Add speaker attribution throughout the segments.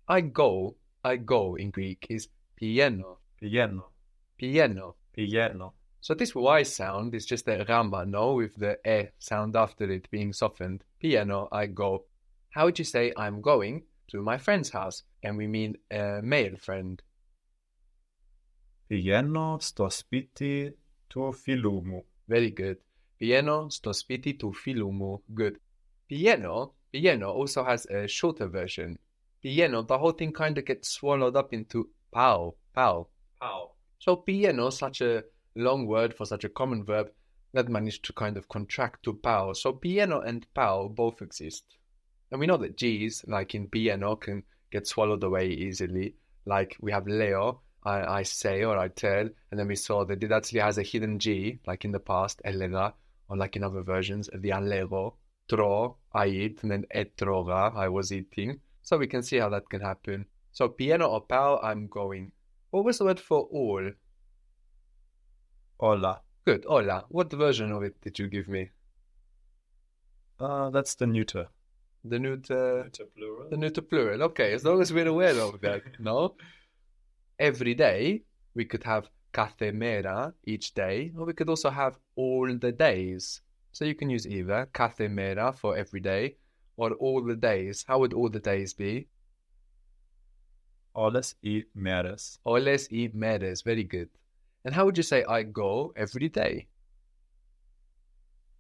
Speaker 1: I go in Greek is pieno,
Speaker 2: Pieno.
Speaker 1: pieno.
Speaker 2: Pieno.
Speaker 1: So this Y sound is just a rama, no, with the e sound after it being softened. Pieno, I go. How would you say I'm going to my friend's house? And we mean a male friend.
Speaker 2: Pieno sto spiti tu filumu.
Speaker 1: Very good. Pieno sto spiti tu filumu. Good. Pieno also has a shorter version. Pieno, the whole thing kind of gets swallowed up into pao.
Speaker 2: Pao.
Speaker 1: So pieno, such a long word for such a common verb, that managed to kind of contract to pao. So pieno and pao both exist. And we know that G's, like in pieno, can get swallowed away easily. Like we have Leo, I say or I tell, and then we saw that it actually has a hidden G, like in the past, Elena, or like in other versions, the allego, tro, I eat, and then etroga, I was eating. So we can see how that can happen. So pieno or pao, I'm going. What was the word for all?
Speaker 2: Hola.
Speaker 1: Good, hola. What version of it did you give me?
Speaker 2: That's the neuter.
Speaker 1: The neuter...
Speaker 2: Neuter plural.
Speaker 1: The neuter plural. Okay, as long as we're aware of that, no? Every day, we could have κάθε μέρα, each day, or we could also have all the days. So you can use either κάθε μέρα for every day, or all the days. How would all the days be?
Speaker 2: Όλες οι μέρες.
Speaker 1: Όλες οι μέρες. Very good. And how would you say I go every day?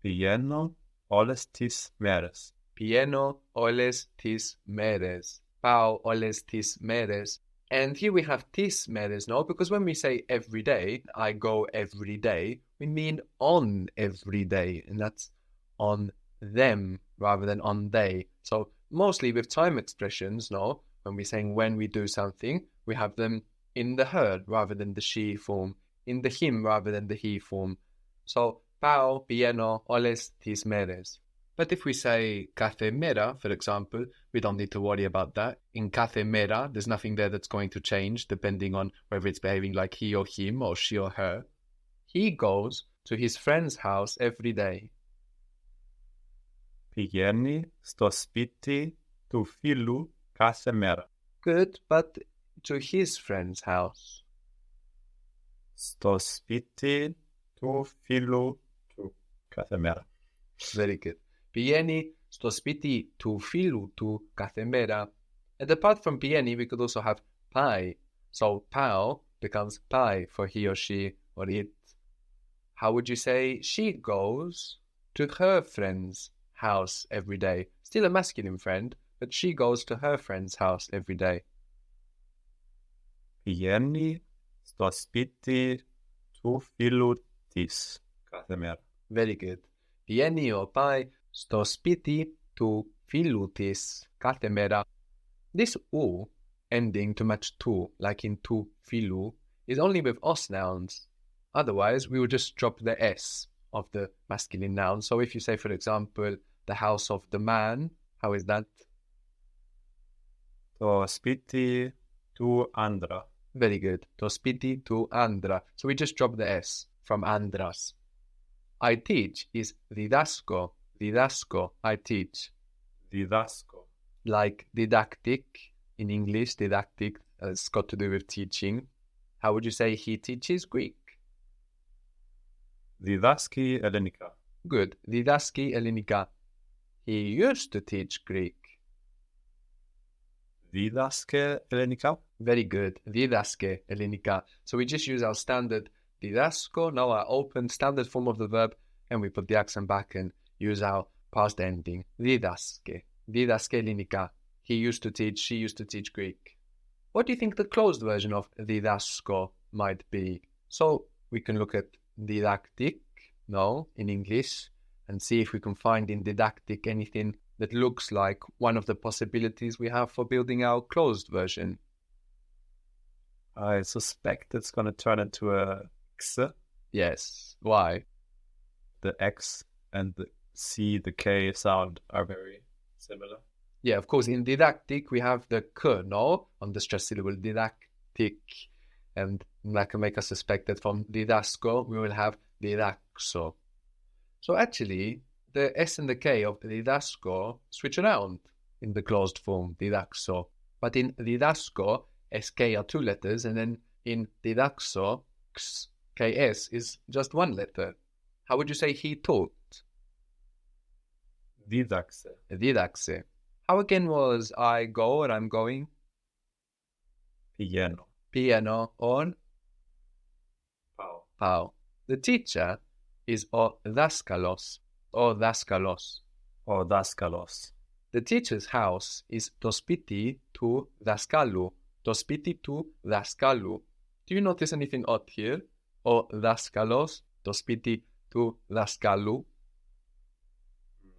Speaker 2: Πηγαίνω όλες τις μέρες.
Speaker 1: Pieno όλες τις μέρες. Πάω όλες τις μέρες. And here we have tis μέρες, no? Because when we say every day, I go every day, we mean on every day. And that's on them rather than on they. So mostly with time expressions, no? When we're saying when we do something, we have them in the her rather than the she form, in the him rather than the he form. So πάω, pieno όλες τις μέρες. But if we say κάθε μέρα, for example, we don't need to worry about that. In κάθε μέρα, there's nothing there that's going to change depending on whether it's behaving like he or him or she or her. He goes to his friend's house every day.
Speaker 2: Πηγαίνει στο σπίτι του φίλου κάθε μέρα.
Speaker 1: Good, but to his friend's house.
Speaker 2: Στο σπίτι του φίλου του κάθε μέρα.
Speaker 1: Very good. Πηγαίνει στο σπίτι του φίλου του κάθε μέρα. And apart from πηγαίνει, we could also have πάει. So pao becomes πάει for he or she or it. How would you say she goes to her friend's house every day? Still a masculine friend, but she goes to her friend's house every day.
Speaker 2: Πηγαίνει στο σπίτι του φίλου της κάθε μέρα.
Speaker 1: Very good. Πηγαίνει or πάει στο σπίτι του φίλου της κάθε μέρα. This u ending to match tu, like in tu filu, is only with os nouns. Otherwise, we would just drop the s of the masculine noun. So if you say, for example, the house of the man, how is that?
Speaker 2: Το σπίτι του άντρα.
Speaker 1: Very good. Το σπίτι του άντρα. So we just drop the s from andras. I teach is διδάσκω. Διδάσκω, I teach.
Speaker 2: Διδάσκω.
Speaker 1: Like didactic in English, didactic, it's got to do with teaching. How would you say he teaches Greek?
Speaker 2: Διδάσκει ελληνικά.
Speaker 1: Good. Διδάσκει ελληνικά. He used to teach Greek.
Speaker 2: Δίδασκε ελληνικά.
Speaker 1: Very good. Δίδασκε ελληνικά. So we just use our standard διδάσκω, now our open standard form of the verb, and we put the accent back and use our past ending. Δίδασκε. Δίδασκε ελληνικά. He used to teach, she used to teach Greek. What do you think the closed version of διδάσκω might be? So we can look at didactic, no, in English, and see if we can find in didactic anything that looks like one of the possibilities we have for building our closed version.
Speaker 2: I suspect it's going to turn into a X.
Speaker 1: Yes. Why?
Speaker 2: The X and the C, the K sound are very similar.
Speaker 1: Yeah, of course, in didactic, we have the k, no, on the stressed syllable, didactic. And that can make us suspect that from didasco, we will have didaxo. So actually, the S and the K of didasco switch around in the closed form, didaxo. But in didasco, SK are 2 letters, and then in didaxo, KS is just 1 letter. How would you say he taught?
Speaker 2: Δίδαξε.
Speaker 1: Δίδαξε. How again was I go or I'm going?
Speaker 2: Πηγαίνω.
Speaker 1: Piano on
Speaker 2: Πάω.
Speaker 1: pau. The teacher is o daskalos. O daskalos.
Speaker 2: Ο δάσκαλος.
Speaker 1: The teacher's house is to spiti tu daskalu. To spiti tu daskalu. Do you notice anything odd here? O daskalos, to spiti tu daskalu.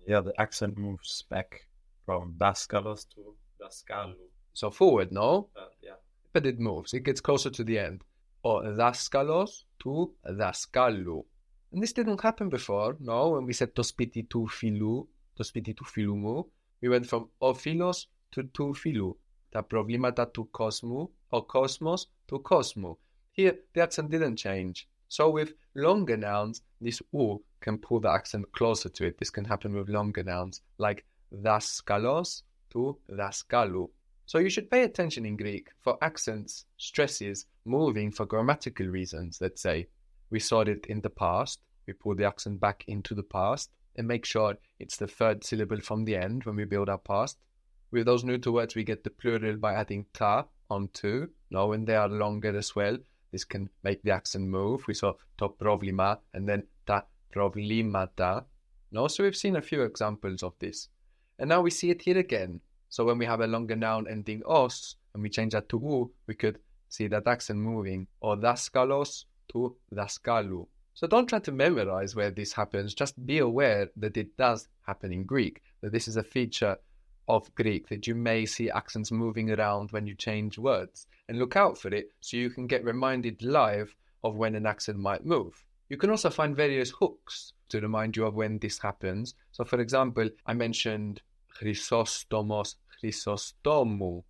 Speaker 2: Yeah, the accent moves back from daskalos to daskalu.
Speaker 1: So forward, no?
Speaker 2: Yeah.
Speaker 1: But it moves. It gets closer to the end. O daskalos to daskalu. And this didn't happen before, no? When we said to spiti tu filu, to spiti tu filumu, we went from o philos to tu filu. Ta problemata tu kosmu, o kosmos to kosmu. Here, the accent didn't change. So with longer nouns, this u can pull the accent closer to it. This can happen with longer nouns, like daskalos to daskalu. So you should pay attention in Greek for accents, stresses, moving for grammatical reasons, let's say. We saw it in the past. We pull the accent back into the past and make sure it's the third syllable from the end when we build our past. With those neuter words, we get the plural by adding ta onto. Now, when they are longer as well, this can make the accent move. We saw to problema and then ta problemata. No, so we've seen a few examples of this. And now we see it here again. So when we have a longer noun ending os, and we change that to u, we could see that accent moving. O daskalos to daskalu. So don't try to memorize where this happens. Just be aware that it does happen in Greek, that this is a feature of Greek, that you may see accents moving around when you change words. And look out for it so you can get reminded live of when an accent might move. You can also find various hooks to remind you of when this happens. So for example, I mentioned Chrysostomos, Chrysostomu,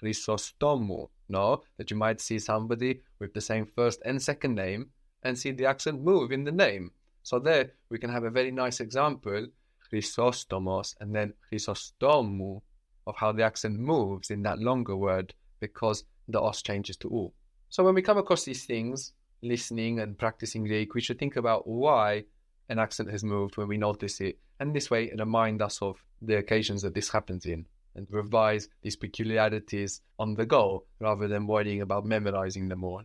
Speaker 1: Chrysostomu. No, that you might see somebody with the same first and second name and see the accent move in the name. So there we can have a very nice example, Chrysostomos and then Chrysostomu, of how the accent moves in that longer word because the os changes to u. So when we come across these things, listening and practicing Greek, we should think about why an accent has moved when we notice it, and this way remind us of the occasions that this happens in, and revise these peculiarities on the go rather than worrying about memorizing them all.